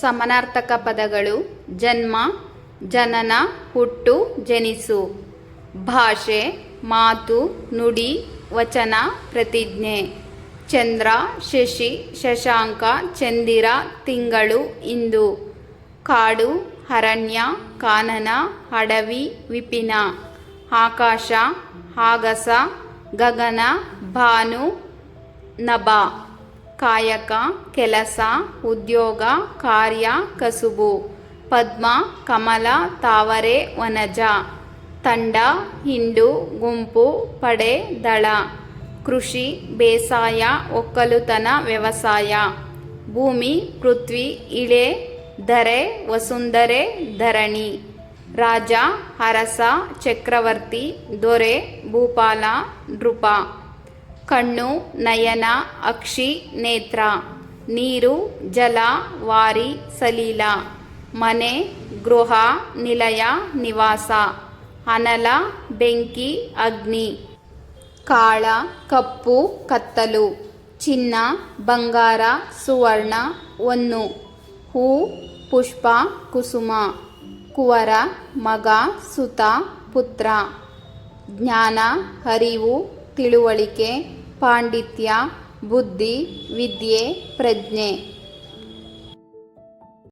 ಸಮನಾರ್ಥಕ ಪದಗಳು ಜನ್ಮ, ಜನನ, ಹುಟ್ಟು, ಜನಿಸು. ಭಾಷೆ, ಮಾತು, ನುಡಿ, ವಚನ, ಪ್ರತಿಜ್ಞೆ. ಚಂದ್ರ, ಶಶಿ, ಶಶಾಂಕ, ಚಂದಿರ, ತಿಂಗಳು, ಇಂದು. ಕಾಡು, ಅರಣ್ಯ, ಕಾನನ, ಅಡವಿ, ವಿಪಿನ. ಆಕಾಶ, ಆಗಸ, ಗಗನ, ಭಾನು, ನಭ. ಕಾಯಕ, ಕೆಲಸ, ಉದ್ಯೋಗ, ಕಾರ್ಯ, ಕಸುಬು. ಪದ್ಮ, ಕಮಲ, ತಾವರೆ, ವನಜ. ತಂಡ, ಹಿಂಡು, ಗುಂಪು, ಪಡೆ, ದಳ. ಕೃಷಿ, ಬೇಸಾಯ, ಒಕ್ಕಲುತನ, ವ್ಯವಸಾಯ. ಭೂಮಿ, ಪೃಥ್ವಿ, ಇಳೆ, ಧರೆ, ವಸುಂಧರೆ, ಧರಣಿ. ರಾಜ, ಅರಸ, ಚಕ್ರವರ್ತಿ, ದೊರೆ, ಭೂಪಾಲ, ನೃಪ. ಕಣ್ಣು, ನಯನ, ಅಕ್ಷಿ, ನೇತ್ರ. ನೀರು, ಜಲ, ವಾರಿ, ಸಲೀಲ. ಮನೆ, ಗೃಹ, ನಿಲಯ, ನಿವಾಸ. ಅನಲ, ಬೆಂಕಿ, ಅಗ್ನಿ. ಕಾಳ, ಕಪ್ಪು, ಕತ್ತಲು. ಚಿನ್ನ, ಬಂಗಾರ, ಸುವರ್ಣ, ಹೊನ್ನು. ಹೂ, ಪುಷ್ಪ, ಕುಸುಮ. ಕುವರ, ಮಗ, ಸುತ, ಪುತ್ರ. ಜ್ಞಾನ, ಅರಿವು, ತಿಳುವಳಿಕೆ, ಪಾಂಡಿತ್ಯ, ಬುದ್ಧಿ, ವಿದ್ಯೆ, ಪ್ರಜ್ಞೆ.